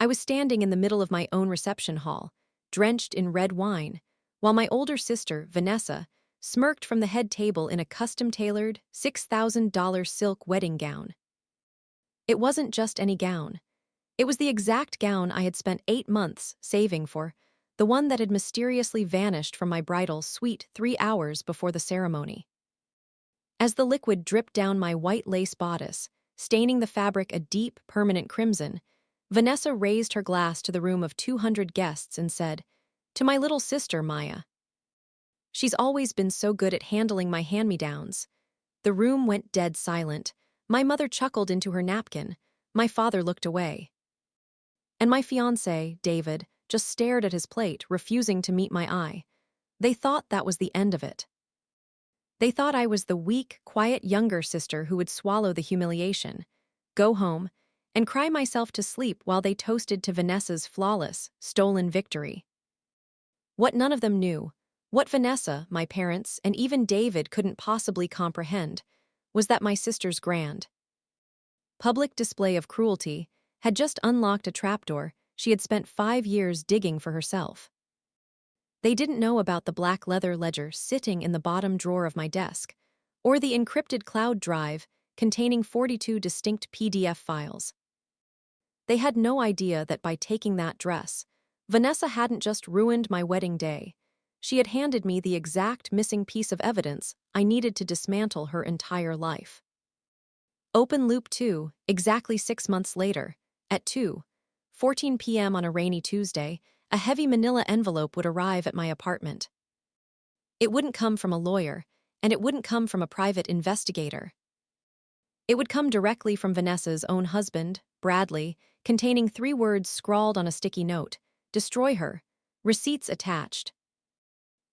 I was standing in the middle of my own reception hall, drenched in red wine, while my older sister, Vanessa, smirked from the head table in a custom-tailored, $6,000 silk wedding gown. It wasn't just any gown. It was the exact gown I had spent 8 months saving for, the one that had mysteriously vanished from my bridal suite 3 hours before the ceremony. As the liquid dripped down my white lace bodice, staining the fabric a deep, permanent crimson, Vanessa raised her glass to the room of 200 guests and said, "To my little sister, Maya." She's always been so good at handling my hand-me-downs. The room went dead silent. My mother chuckled into her napkin. My father looked away. And my fiancé, David, just stared at his plate, refusing to meet my eye. They thought that was the end of it. They thought I was the weak, quiet younger sister who would swallow the humiliation, go home, and cry myself to sleep while they toasted to Vanessa's flawless, stolen victory. What none of them knew, what Vanessa, my parents, and even David couldn't possibly comprehend, was that my sister's grand, public display of cruelty had just unlocked a trapdoor she had spent 5 years digging for herself. They didn't know about the black leather ledger sitting in the bottom drawer of my desk, or the encrypted cloud drive containing 42 distinct PDF files. They had no idea that by taking that dress, Vanessa hadn't just ruined my wedding day. She had handed me the exact missing piece of evidence I needed to dismantle her entire life. Open loop 2, exactly 6 months later, at 2:14 p.m. on a rainy Tuesday, a heavy manila envelope would arrive at my apartment. It wouldn't come from a lawyer, and it wouldn't come from a private investigator. It would come directly from Vanessa's own husband, Bradley, containing 3 words scrawled on a sticky note: "Destroy her. Receipts attached."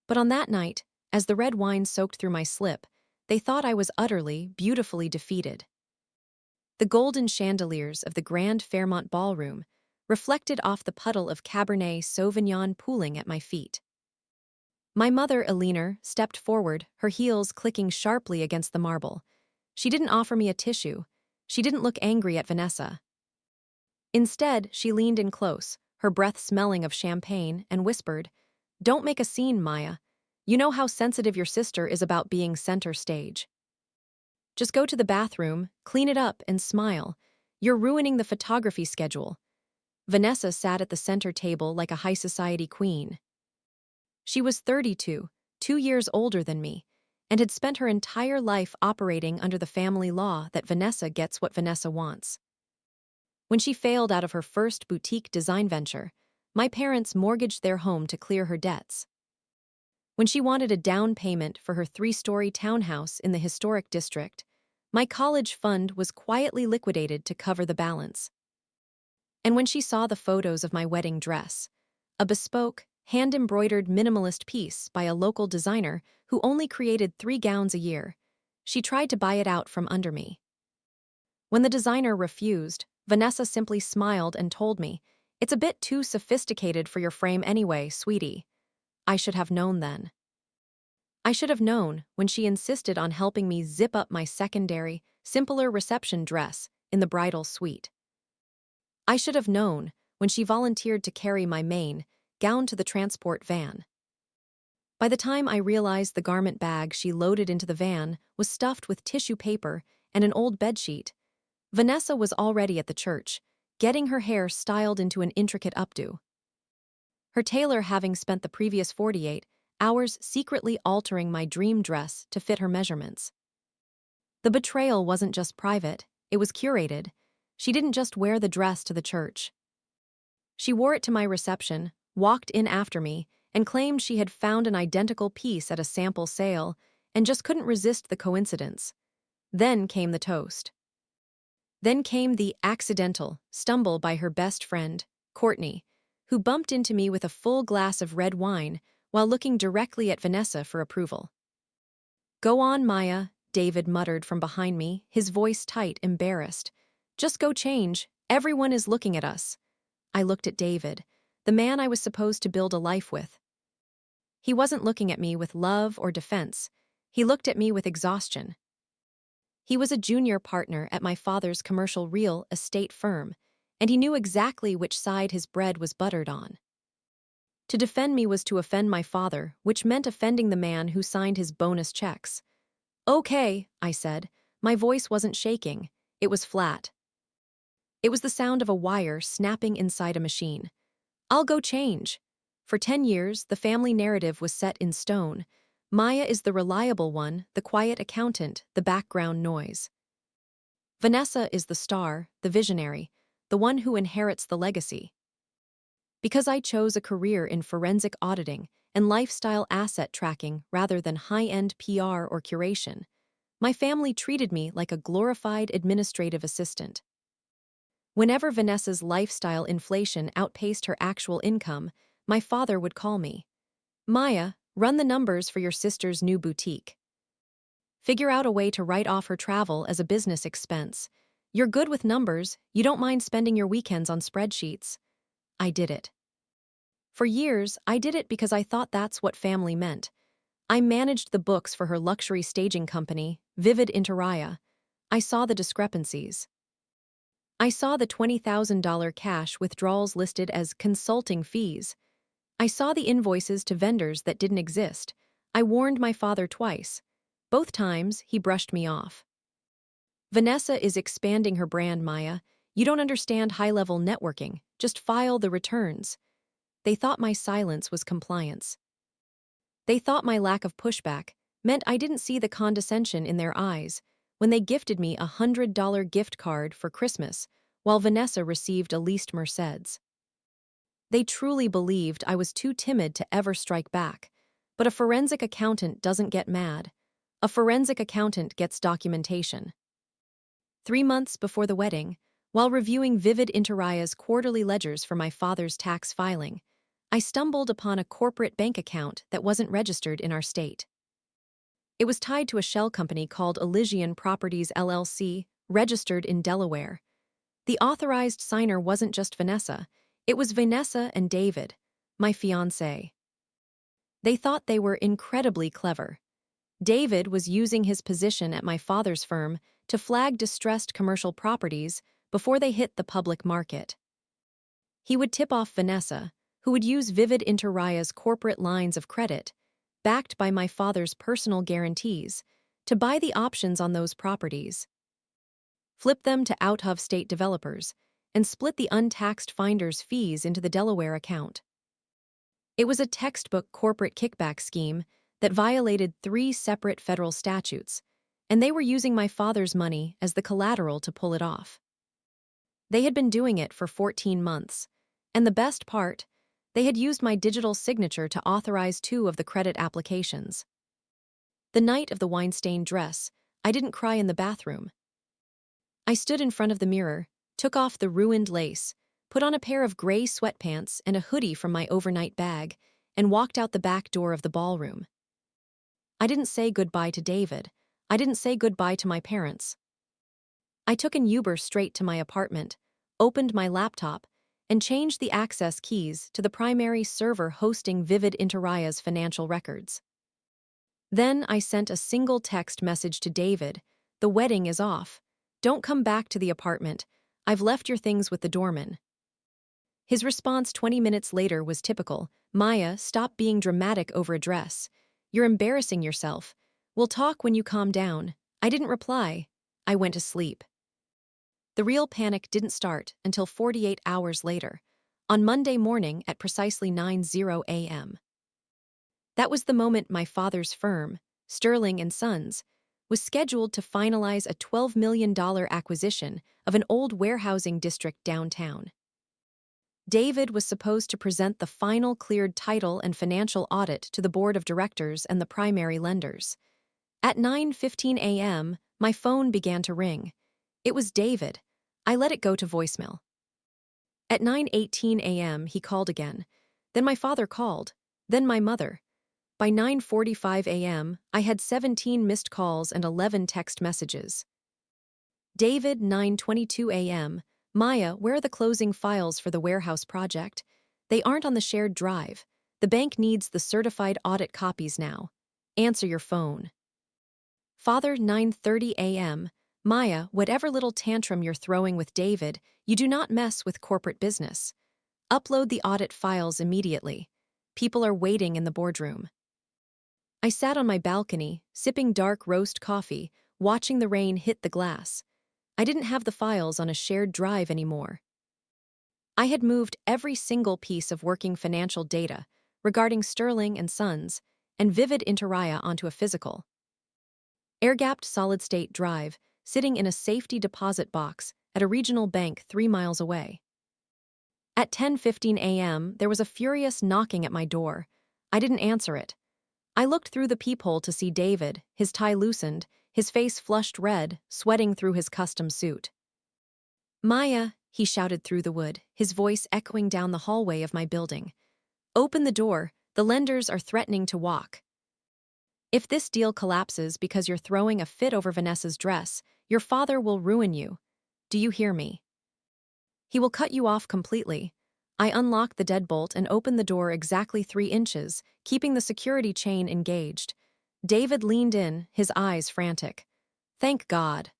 But on that night, as the red wine soaked through my slip, they thought I was utterly, beautifully defeated. The golden chandeliers of the Grand Fairmont Ballroom reflected off the puddle of Cabernet Sauvignon pooling at my feet. My mother, Eleanor, stepped forward, her heels clicking sharply against the marble. She didn't offer me a tissue. She didn't look angry at Vanessa. Instead, she leaned in close, her breath smelling of champagne, and whispered, "Don't make a scene, Maya. You know how sensitive your sister is about being center stage. Just go to the bathroom, clean it up, and smile. You're ruining the photography schedule." Vanessa sat at the center table like a high society queen. She was 32, 2 years older than me, and had spent her entire life operating under the family law that Vanessa gets what Vanessa wants. When she failed out of her first boutique design venture, my parents mortgaged their home to clear her debts. When she wanted a down payment for her 3-story townhouse in the historic district, my college fund was quietly liquidated to cover the balance. And when she saw the photos of my wedding dress, a bespoke, hand-embroidered minimalist piece by a local designer who only created 3 gowns a year, she tried to buy it out from under me. When the designer refused, Vanessa simply smiled and told me, "It's a bit too sophisticated for your frame anyway, sweetie." I should have known then. I should have known when she insisted on helping me zip up my secondary, simpler reception dress in the bridal suite. I should have known when she volunteered to carry my main gown to the transport van. By the time I realized the garment bag she loaded into the van was stuffed with tissue paper and an old bedsheet, Vanessa was already at the church, getting her hair styled into an intricate updo. Her tailor having spent the previous 48 hours secretly altering my dream dress to fit her measurements. The betrayal wasn't just private, it was curated. She didn't just wear the dress to the church. She wore it to my reception, walked in after me, and claimed she had found an identical piece at a sample sale and just couldn't resist the coincidence. Then came the toast. Then came the accidental stumble by her best friend, Courtney, who bumped into me with a full glass of red wine while looking directly at Vanessa for approval. "Go on, Maya," David muttered from behind me, his voice tight, embarrassed. "Just go change. Everyone is looking at us." I looked at David, the man I was supposed to build a life with. He wasn't looking at me with love or defense. He looked at me with exhaustion. He was a junior partner at my father's commercial real estate firm, and he knew exactly which side his bread was buttered on. To defend me was to offend my father, which meant offending the man who signed his bonus checks. "Okay," I said. My voice wasn't shaking. It was flat. It was the sound of a wire snapping inside a machine. "I'll go change." For 10 years, the family narrative was set in stone. Maya is the reliable one, the quiet accountant, the background noise. Vanessa is the star, the visionary, the one who inherits the legacy. Because I chose a career in forensic auditing and lifestyle asset tracking rather than high-end PR or curation, my family treated me like a glorified administrative assistant. Whenever Vanessa's lifestyle inflation outpaced her actual income, my father would call me. "Maya, run the numbers for your sister's new boutique. Figure out a way to write off her travel as a business expense. You're good with numbers, you don't mind spending your weekends on spreadsheets." I did it. For years, I did it because I thought that's what family meant. I managed the books for her luxury staging company, Vivid Interaya. I saw the discrepancies. I saw the $20,000 cash withdrawals listed as consulting fees. I saw the invoices to vendors that didn't exist. I warned my father twice. Both times, he brushed me off. "Vanessa is expanding her brand, Maya. You don't understand high-level networking. Just file the returns." They thought my silence was compliance. They thought my lack of pushback meant I didn't see the condescension in their eyes when they gifted me a $100 gift card for Christmas, while Vanessa received a leased Mercedes. They truly believed I was too timid to ever strike back. But a forensic accountant doesn't get mad. A forensic accountant gets documentation. 3 months before the wedding, while reviewing Vivid Interaya's quarterly ledgers for my father's tax filing, I stumbled upon a corporate bank account that wasn't registered in our state. It was tied to a shell company called Elysian Properties LLC, registered in Delaware. The authorized signer wasn't just Vanessa, it was Vanessa and David, my fiancé. They thought they were incredibly clever. David was using his position at my father's firm to flag distressed commercial properties before they hit the public market. He would tip off Vanessa, who would use Vivid Interaya's corporate lines of credit, backed by my father's personal guarantees, to buy the options on those properties, flip them to out-of-state developers, and split the untaxed finder's fees into the Delaware account. It was a textbook corporate kickback scheme that violated 3 separate federal statutes, and they were using my father's money as the collateral to pull it off. They had been doing it for 14 months, and the best part, they had used my digital signature to authorize 2 of the credit applications. The night of the wine-stained dress, I didn't cry in the bathroom. I stood in front of the mirror, took off the ruined lace, put on a pair of gray sweatpants and a hoodie from my overnight bag, and walked out the back door of the ballroom. I didn't say goodbye to David. I didn't say goodbye to my parents. I took an Uber straight to my apartment, opened my laptop, and changed the access keys to the primary server hosting Vivid Interaya's financial records. Then I sent a single text message to David: "The wedding is off. Don't come back to the apartment. I've left your things with the doorman." His response 20 minutes later was typical: "Maya, stop being dramatic over a dress. You're embarrassing yourself. We'll talk when you calm down." I didn't reply. I went to sleep. The real panic didn't start until 48 hours later, on Monday morning at precisely 9:00 a.m. That was the moment my father's firm, Sterling and Sons, was scheduled to finalize a $12 million acquisition of an old warehousing district downtown. David was supposed to present the final cleared title and financial audit to the board of directors and the primary lenders. At 9:15 a.m., my phone began to ring. It was David. I let it go to voicemail. At 9:18 a.m., he called again. Then my father called. Then my mother. By 9:45 a.m., I had 17 missed calls and 11 text messages. David, 9:22 a.m., "Maya, where are the closing files for the warehouse project? They aren't on the shared drive. The bank needs the certified audit copies now. Answer your phone." Father, 9:30 a.m., Maya, whatever little tantrum you're throwing with David, you do not mess with corporate business. Upload the audit files immediately. People are waiting in the boardroom. I sat on my balcony, sipping dark roast coffee, watching the rain hit the glass. I didn't have the files on a shared drive anymore. I had moved every single piece of working financial data regarding Sterling and Sons and Vivid Interaya onto a physical, air-gapped solid-state drive sitting in a safety deposit box at a regional bank 3 miles away. At 10:15 a.m., there was a furious knocking at my door. I didn't answer it. I looked through the peephole to see David, his tie loosened, his face flushed red, sweating through his custom suit. "Maya," he shouted through the wood, his voice echoing down the hallway of my building. "Open the door, the lenders are threatening to walk. If this deal collapses because you're throwing a fit over Vanessa's dress, your father will ruin you. Do you hear me? He will cut you off completely." I unlocked the deadbolt and opened the door exactly 3 inches, keeping the security chain engaged. David leaned in, his eyes frantic. "Thank God."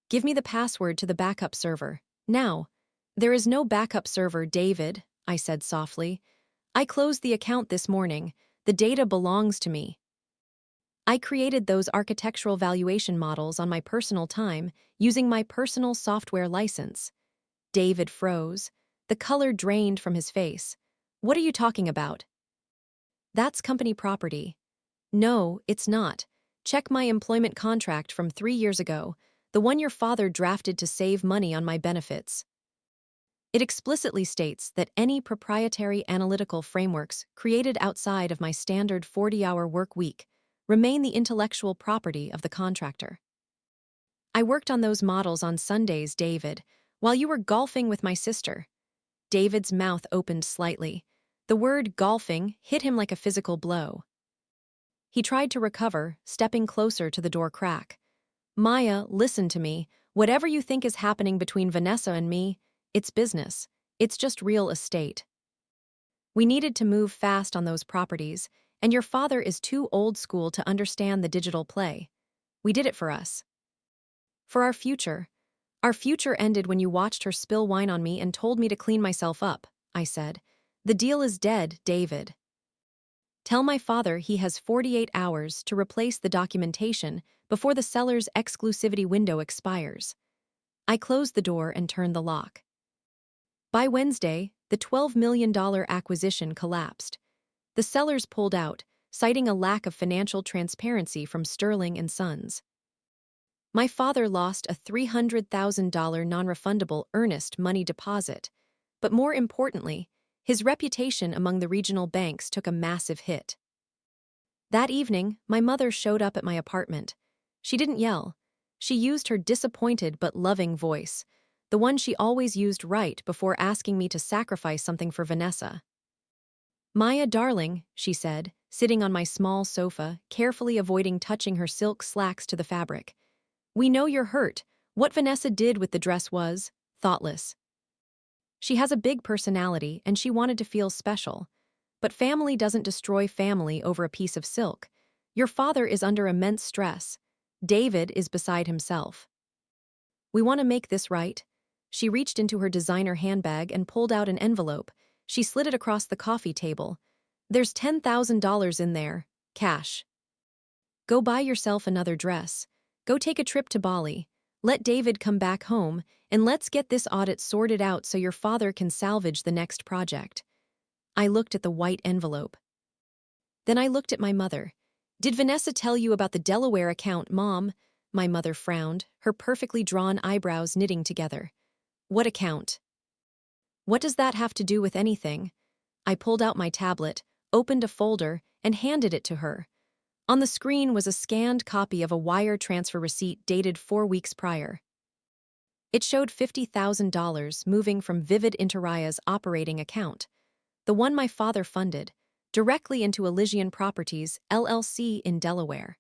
"Give me the password to the backup server. Now." "There is no backup server, David," I said softly. "I closed the account this morning. The data belongs to me. I created those architectural valuation models on my personal time using my personal software license." David froze. The color drained from his face. "What are you talking about?" "That's company property." "No, it's not. Check my employment contract from 3 years ago, the one your father drafted to save money on my benefits. It explicitly states that any proprietary analytical frameworks created outside of my standard 40-hour work week remain the intellectual property of the contractor. I worked on those models on Sundays, David, while you were golfing with my sister." David's mouth opened slightly. The word golfing hit him like a physical blow. He tried to recover, stepping closer to the door crack. "Maya, listen to me. Whatever you think is happening between Vanessa and me, it's business. It's just real estate. We needed to move fast on those properties, and your father is too old school to understand the digital play. We did it for us. For our future. Our future ended when you watched her spill wine on me and told me to clean myself up," I said. "The deal is dead, David. Tell my father he has 48 hours to replace the documentation before the seller's exclusivity window expires." I closed the door and turned the lock. By Wednesday, the $12 million acquisition collapsed. The sellers pulled out, citing a lack of financial transparency from Sterling and Sons. My father lost a $300,000 non-refundable earnest money deposit, but more importantly, his reputation among the regional banks took a massive hit. That evening, my mother showed up at my apartment. She didn't yell. She used her disappointed but loving voice, the one she always used right before asking me to sacrifice something for Vanessa. "Maya, darling," she said, sitting on my small sofa, carefully avoiding touching her silk slacks to the fabric. "We know you're hurt. What Vanessa did with the dress was thoughtless. She has a big personality and she wanted to feel special. But family doesn't destroy family over a piece of silk. Your father is under immense stress. David is beside himself. We want to make this right." She reached into her designer handbag and pulled out an envelope. She slid it across the coffee table. "There's $10,000 in there, cash. Go buy yourself another dress. Go take a trip to Bali. Let David come back home, and let's get this audit sorted out so your father can salvage the next project." I looked at the white envelope. Then I looked at my mother. "Did Vanessa tell you about the Delaware account, Mom?" My mother frowned, her perfectly drawn eyebrows knitting together. "What account? What does that have to do with anything?" I pulled out my tablet, opened a folder, and handed it to her. On the screen was a scanned copy of a wire transfer receipt dated 4 weeks prior. It showed $50,000 moving from Vivid Interaya's operating account, the one my father funded, directly into Elysian Properties, LLC in Delaware.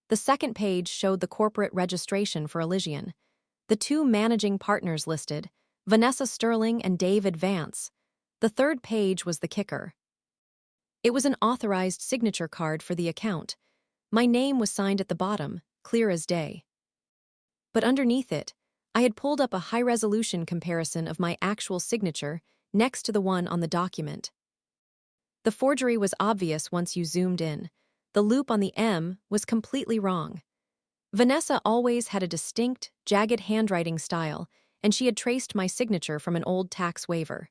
The second page showed the corporate registration for Elysian. The 2 managing partners listed, Vanessa Sterling and David Vance. The third page was the kicker. It was an authorized signature card for the account. My name was signed at the bottom, clear as day. But underneath it, I had pulled up a high-resolution comparison of my actual signature next to the one on the document. The forgery was obvious once you zoomed in. The loop on the M was completely wrong. Vanessa always had a distinct, jagged handwriting style, and she had traced my signature from an old tax waiver.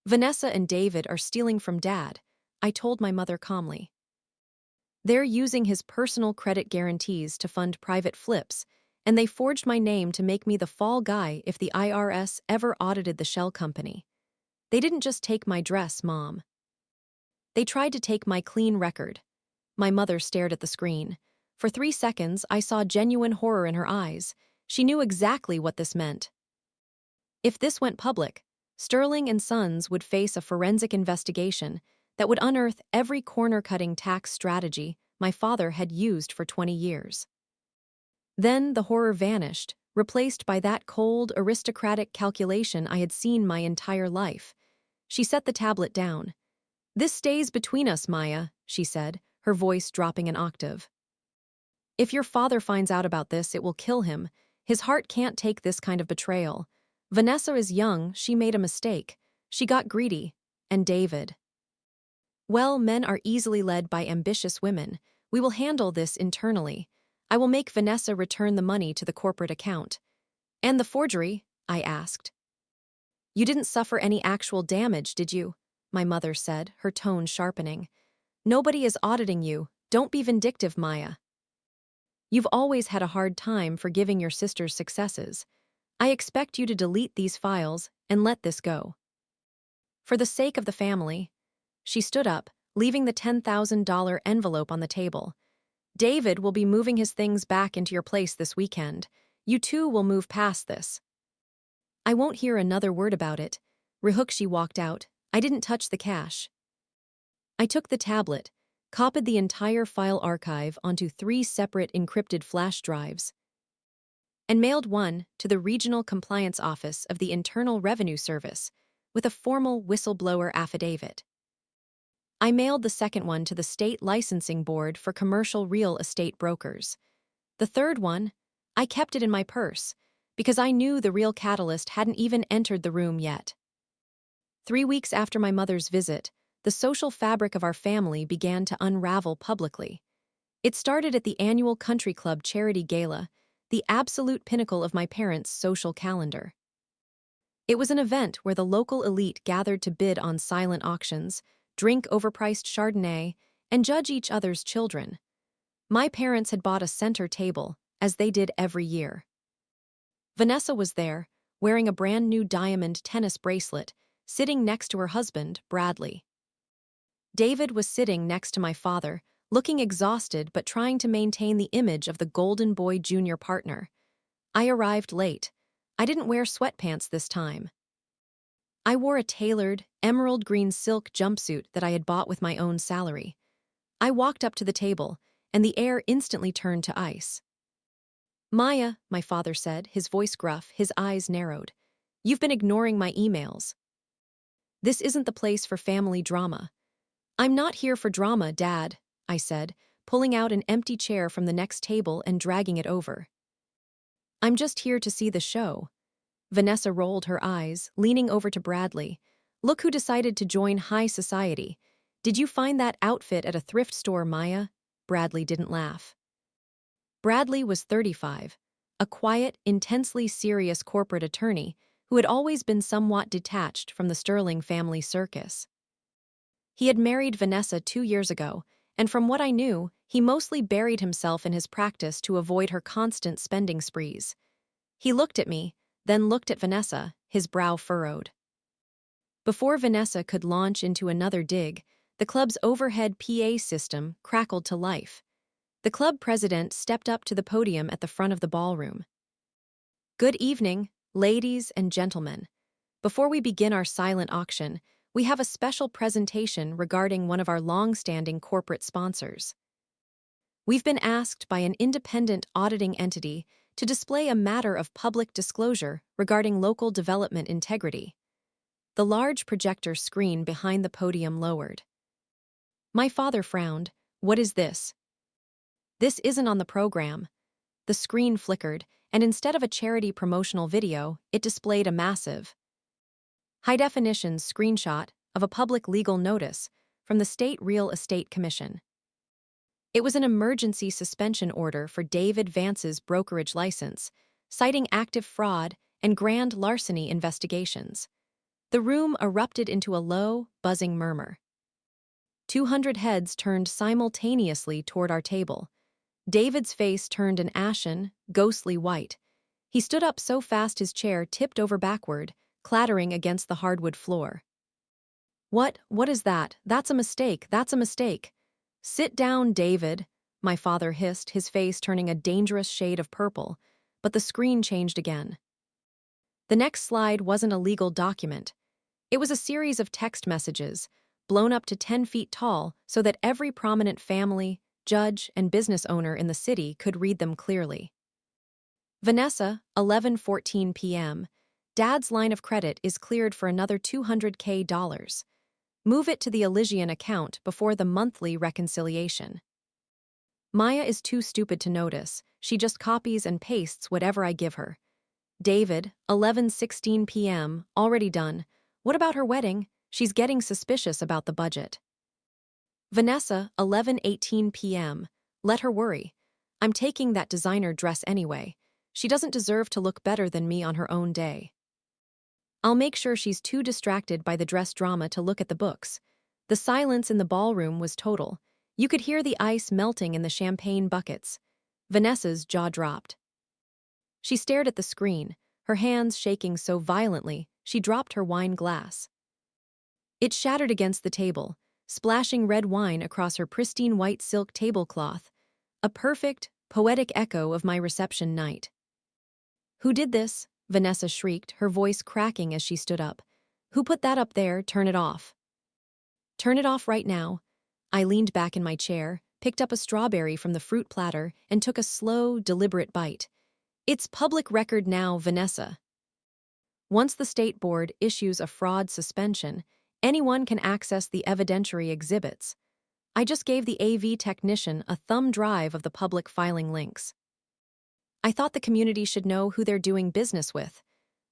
Vanessa and David are stealing from Dad, I told my mother calmly. They're using his personal credit guarantees to fund private flips, and they forged my name to make me the fall guy if the IRS ever audited the shell company. They didn't just take my dress, Mom. They tried to take my clean record. My mother stared at the screen. For 3 seconds, I saw genuine horror in her eyes. She knew exactly what this meant. If this went public, Sterling and Sons would face a forensic investigation that would unearth every corner-cutting tax strategy my father had used for 20 years. Then the horror vanished, replaced by that cold, aristocratic calculation I had seen my entire life. She set the tablet down. "This stays between us, Maya," she said, her voice dropping an octave. "If your father finds out about this, it will kill him. His heart can't take this kind of betrayal. Vanessa is young, she made a mistake. She got greedy. And David. Well, men are easily led by ambitious women. We will handle this internally. I will make Vanessa return the money to the corporate account." "And the forgery?" I asked. "You didn't suffer any actual damage, did you?" my mother said, her tone sharpening. "Nobody is auditing you. Don't be vindictive, Maya. You've always had a hard time forgiving your sister's successes. I expect you to delete these files and let this go. For the sake of the family." She stood up, leaving the $10,000 envelope on the table. "David will be moving his things back into your place this weekend. You two will move past this." "I won't hear another word about it." Rihukshi walked out. I didn't touch the cash. I took the tablet, copied the entire file archive onto 3 separate encrypted flash drives, and mailed one to the Regional Compliance Office of the Internal Revenue Service with a formal whistleblower affidavit. I mailed the second one to the State Licensing Board for Commercial Real Estate Brokers. The third one, I kept it in my purse, because I knew the real catalyst hadn't even entered the room yet. 3 weeks after my mother's visit, the social fabric of our family began to unravel publicly. It started at the annual country club charity gala, the absolute pinnacle of my parents' social calendar. It was an event where the local elite gathered to bid on silent auctions, drink overpriced Chardonnay, and judge each other's children. My parents had bought a center table, as they did every year. Vanessa was there, wearing a brand new diamond tennis bracelet, sitting next to her husband, Bradley. David was sitting next to my father, looking exhausted but trying to maintain the image of the golden boy junior partner. I arrived late. I didn't wear sweatpants this time. I wore a tailored, emerald green silk jumpsuit that I had bought with my own salary. I walked up to the table, and the air instantly turned to ice. "Maya," my father said, his voice gruff, his eyes narrowed. "You've been ignoring my emails. This isn't the place for family drama." "I'm not here for drama, Dad," I said, pulling out an empty chair from the next table and dragging it over. "I'm just here to see the show." Vanessa rolled her eyes, leaning over to Bradley. "Look who decided to join high society. Did you find that outfit at a thrift store, Maya?" Bradley didn't laugh. Bradley was 35, a quiet, intensely serious corporate attorney who had always been somewhat detached from the Sterling family circus. He had married Vanessa 2 years ago, and from what I knew, he mostly buried himself in his practice to avoid her constant spending sprees. He looked at me, then looked at Vanessa, his brow furrowed. Before Vanessa could launch into another dig, the club's overhead PA system crackled to life. The club president stepped up to the podium at the front of the ballroom. "Good evening, ladies and gentlemen. Before we begin our silent auction, we have a special presentation regarding one of our long-standing corporate sponsors. We've been asked by an independent auditing entity to display a matter of public disclosure regarding local development integrity." The large projector screen behind the podium lowered. My father frowned. "What is this?" "This isn't on the program." The screen flickered, and instead of a charity promotional video, it displayed a massive, high-definition screenshot of a public legal notice from the State Real Estate Commission. It was an emergency suspension order for David Vance's brokerage license, citing active fraud and grand larceny investigations. The room erupted into a low, buzzing murmur. 200 heads turned simultaneously toward our table. David's face turned an ashen, ghostly white. He stood up so fast his chair tipped over backward, clattering against the hardwood floor. What is that? That's a mistake, that's a mistake. Sit down, David, my father hissed, his face turning a dangerous shade of purple, but the screen changed again. The next slide wasn't a legal document. It was a series of text messages, blown up to 10 feet tall so that every prominent family, judge, and business owner in the city could read them clearly. Vanessa, 11:14 p.m. Dad's line of credit is cleared for another $200K. Move it to the Elysian account before the monthly reconciliation. Maya is too stupid to notice. She just copies and pastes whatever I give her. David, 11:16 p.m., already done. What about her wedding? She's getting suspicious about the budget. Vanessa, 11:18 p.m., let her worry. I'm taking that designer dress anyway. She doesn't deserve to look better than me on her own day. I'll make sure she's too distracted by the dress drama to look at the books. The silence in the ballroom was total. You could hear the ice melting in the champagne buckets. Vanessa's jaw dropped. She stared at the screen, her hands shaking so violently she dropped her wine glass. It shattered against the table, splashing red wine across her pristine white silk tablecloth, a perfect, poetic echo of my reception night. Who did this? Vanessa shrieked, her voice cracking as she stood up. Who put that up there? Turn it off. Turn it off right now. I leaned back in my chair, picked up a strawberry from the fruit platter, and took a slow, deliberate bite. It's public record now, Vanessa. Once the state board issues a fraud suspension, anyone can access the evidentiary exhibits. I just gave the AV technician a thumb drive of the public filing links. I thought the community should know who they're doing business with.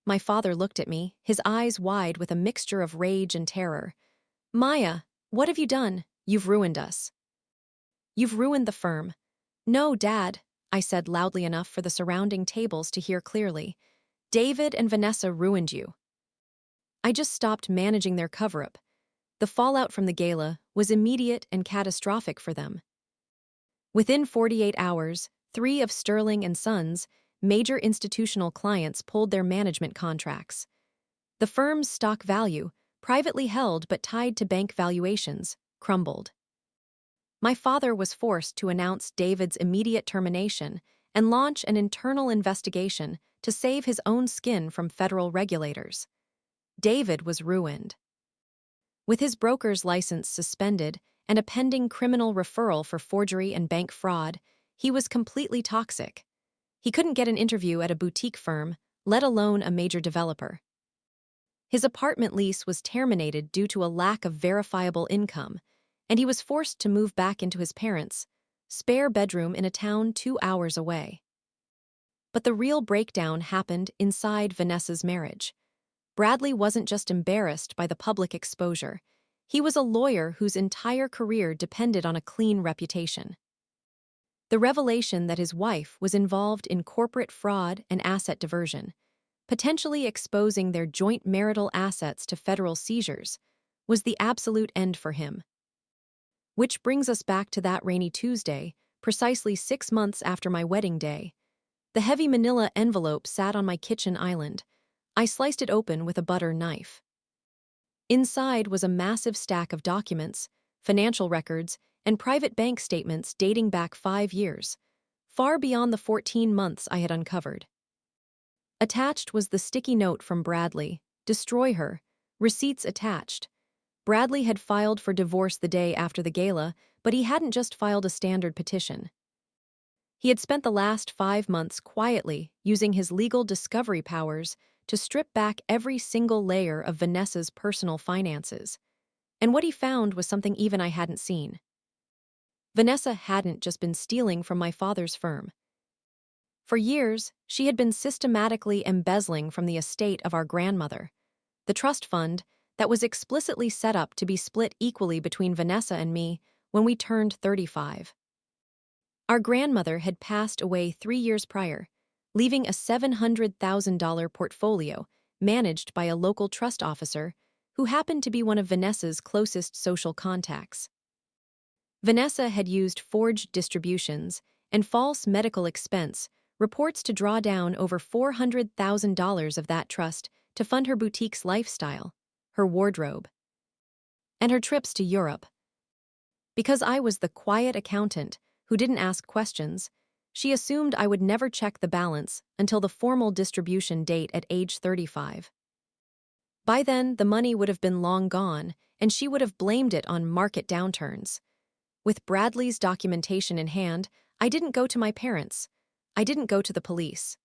My father looked at me, his eyes wide with a mixture of rage and terror. Maya, what have you done? You've ruined us. You've ruined the firm. No, Dad, I said loudly enough for the surrounding tables to hear clearly. David and Vanessa ruined you. I just stopped managing their cover-up. The fallout from the gala was immediate and catastrophic for them. Within 48 hours, 3 of Sterling and Sons' major institutional clients pulled their management contracts. The firm's stock value, privately held but tied to bank valuations, crumbled. My father was forced to announce David's immediate termination and launch an internal investigation to save his own skin from federal regulators. David was ruined. With his broker's license suspended and a pending criminal referral for forgery and bank fraud, he was completely toxic. He couldn't get an interview at a boutique firm, let alone a major developer. His apartment lease was terminated due to a lack of verifiable income, and he was forced to move back into his parents' spare bedroom in a town 2 hours away. But the real breakdown happened inside Vanessa's marriage. Bradley wasn't just embarrassed by the public exposure. He was a lawyer whose entire career depended on a clean reputation. The revelation that his wife was involved in corporate fraud and asset diversion, potentially exposing their joint marital assets to federal seizures, was the absolute end for him. Which brings us back to that rainy Tuesday, precisely 6 months after my wedding day. The heavy manila envelope sat on my kitchen island. I sliced it open with a butter knife. Inside was a massive stack of documents, financial records, and private bank statements dating back 5 years, far beyond the 14 months I had uncovered. Attached was the sticky note from Bradley, "Destroy her, receipts attached." Bradley had filed for divorce the day after the gala, but he hadn't just filed a standard petition. He had spent the last 5 months quietly using his legal discovery powers to strip back every single layer of Vanessa's personal finances. And what he found was something even I hadn't seen. Vanessa hadn't just been stealing from my father's firm. For years, she had been systematically embezzling from the estate of our grandmother, the trust fund that was explicitly set up to be split equally between Vanessa and me when we turned 35. Our grandmother had passed away 3 years prior, leaving a $700,000 portfolio managed by a local trust officer who happened to be one of Vanessa's closest social contacts. Vanessa had used forged distributions and false medical expense reports to draw down over $400,000 of that trust to fund her boutique's lifestyle, her wardrobe, and her trips to Europe. Because I was the quiet accountant who didn't ask questions, she assumed I would never check the balance until the formal distribution date at age 35. By then, the money would have been long gone, and she would have blamed it on market downturns. With Bradley's documentation in hand, I didn't go to my parents. I didn't go to the police.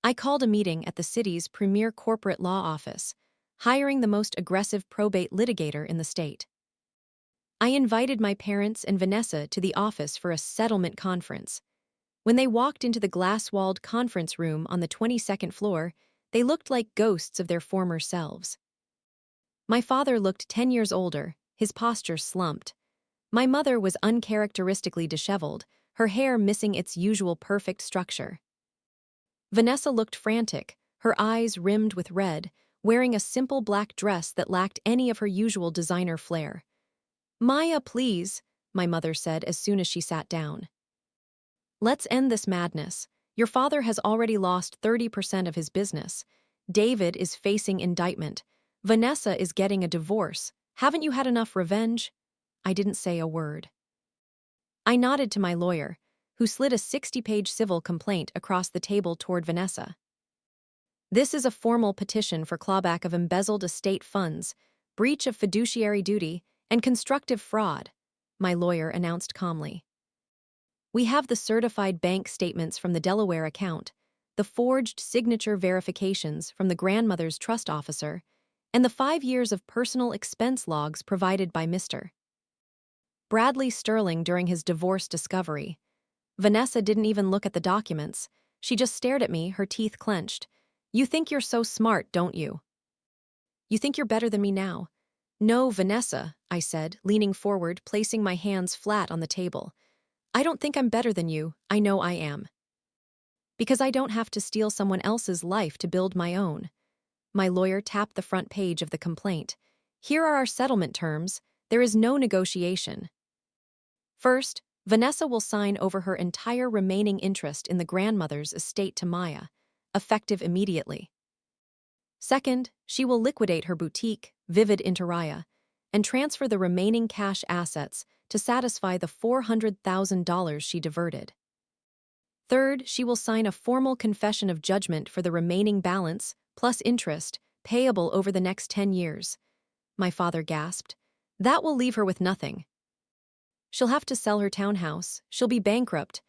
I called a meeting at the city's premier corporate law office, hiring the most aggressive probate litigator in the state. I invited my parents and Vanessa to the office for a settlement conference. When they walked into the glass-walled conference room on the 22nd floor, they looked like ghosts of their former selves. My father looked 10 years older, his posture slumped. My mother was uncharacteristically disheveled, her hair missing its usual perfect structure. Vanessa looked frantic, her eyes rimmed with red, wearing a simple black dress that lacked any of her usual designer flair. "Maya, please," my mother said as soon as she sat down. "Let's end this madness. Your father has already lost 30% of his business. David is facing indictment. Vanessa is getting a divorce. Haven't you had enough revenge?" I didn't say a word. I nodded to my lawyer, who slid a 60-page civil complaint across the table toward Vanessa. "This is a formal petition for clawback of embezzled estate funds, breach of fiduciary duty, and constructive fraud," my lawyer announced calmly. "We have the certified bank statements from the Delaware account, the forged signature verifications from the grandmother's trust officer, and the 5 years of personal expense logs provided by Mr. Bradley Sterling during his divorce discovery." Vanessa didn't even look at the documents. She just stared at me, her teeth clenched. "You think you're so smart, don't you? You think you're better than me now?" "No, Vanessa," I said, leaning forward, placing my hands flat on the table. "I don't think I'm better than you. I know I am. Because I don't have to steal someone else's life to build my own." My lawyer tapped the front page of the complaint. "Here are our settlement terms. There is no negotiation. First, Vanessa will sign over her entire remaining interest in the grandmother's estate to Maya, effective immediately. Second, she will liquidate her boutique, Vivid Interaya, and transfer the remaining cash assets to satisfy the $400,000 she diverted. Third, she will sign a formal confession of judgment for the remaining balance, plus interest, payable over the next 10 years. My father gasped. "That will leave her with nothing. She'll have to sell her townhouse. She'll be bankrupt."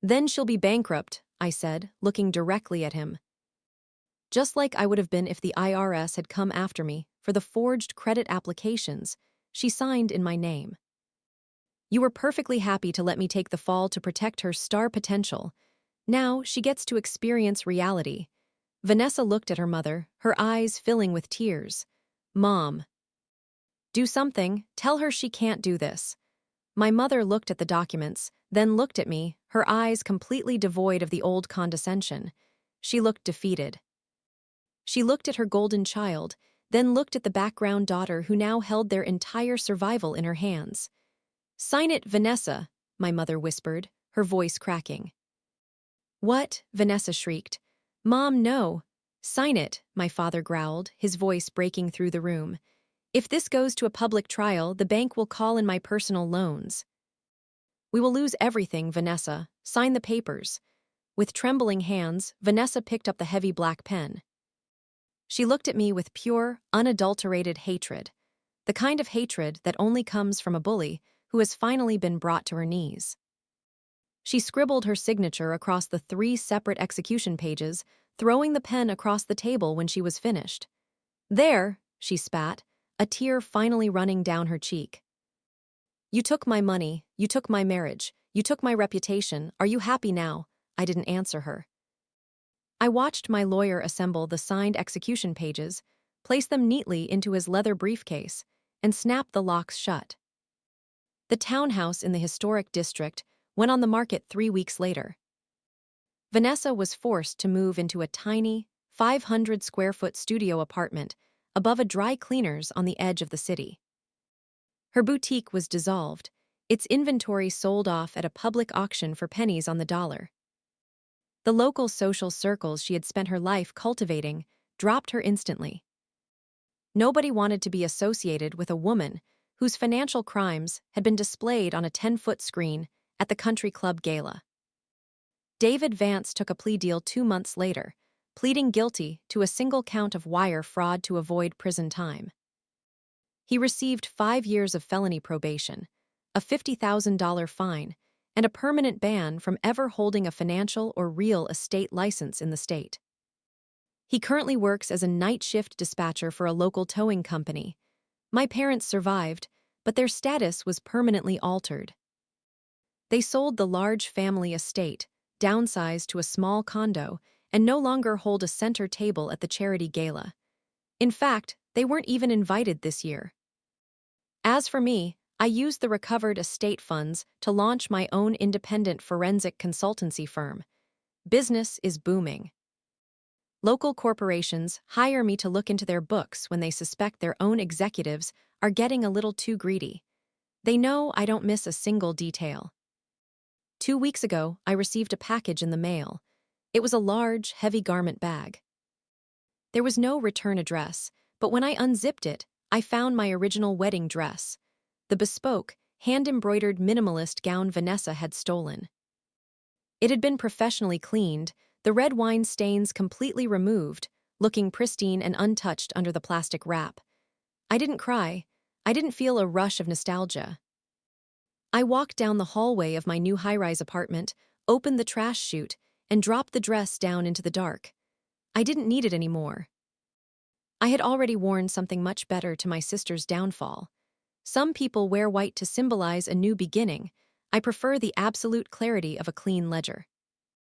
"Then she'll be bankrupt," I said, looking directly at him. "Just like I would have been if the IRS had come after me for the forged credit applications she signed in my name. You were perfectly happy to let me take the fall to protect her star potential. Now she gets to experience reality." Vanessa looked at her mother, her eyes filling with tears. "Mom, do something. Tell her she can't do this." My mother looked at the documents, then looked at me, her eyes completely devoid of the old condescension. She looked defeated. She looked at her golden child, then looked at the background daughter who now held their entire survival in her hands. "Sign it, Vanessa," my mother whispered, her voice cracking. "What?" Vanessa shrieked. "Mom, no." "Sign it," my father growled, his voice breaking through the room. "If this goes to a public trial, the bank will call in my personal loans." "We will lose everything, Vanessa. Sign the papers." With trembling hands, Vanessa picked up the heavy black pen. She looked at me with pure, unadulterated hatred. The kind of hatred that only comes from a bully who has finally been brought to her knees. She scribbled her signature across the 3 separate execution pages, throwing the pen across the table when she was finished. "There," she spat, a tear finally running down her cheek. "You took my money, you took my marriage, you took my reputation. Are you happy now?" I didn't answer her. I watched my lawyer assemble the signed execution pages, place them neatly into his leather briefcase, and snap the locks shut. The townhouse in the historic district went on the market 3 weeks later. Vanessa was forced to move into a tiny, 500-square-foot studio apartment above a dry cleaner's on the edge of the city. Her boutique was dissolved, its inventory sold off at a public auction for pennies on the dollar. The local social circles she had spent her life cultivating dropped her instantly. Nobody wanted to be associated with a woman whose financial crimes had been displayed on a 10-foot screen at the country club gala. David Vance took a plea deal 2 months later, pleading guilty to a single count of wire fraud to avoid prison time. He received 5 years of felony probation, a $50,000 fine, and a permanent ban from ever holding a financial or real estate license in the state. He currently works as a night shift dispatcher for a local towing company. My parents survived, but their status was permanently altered. They sold the large family estate, downsized to a small condo, and no longer hold a center table at the charity gala. In fact, they weren't even invited this year. As for me, I used the recovered estate funds to launch my own independent forensic consultancy firm. Business is booming. Local corporations hire me to look into their books when they suspect their own executives are getting a little too greedy. They know I don't miss a single detail. 2 weeks ago, I received a package in the mail. It was a large, heavy garment bag. There was no return address, but when I unzipped it, I found my original wedding dress, the bespoke, hand-embroidered minimalist gown Vanessa had stolen. It had been professionally cleaned, the red wine stains completely removed, looking pristine and untouched under the plastic wrap. I didn't cry. I didn't feel a rush of nostalgia. I walked down the hallway of my new high-rise apartment, opened the trash chute, and dropped the dress down into the dark. I didn't need it anymore. I had already worn something much better to my sister's downfall. Some people wear white to symbolize a new beginning. I prefer the absolute clarity of a clean ledger.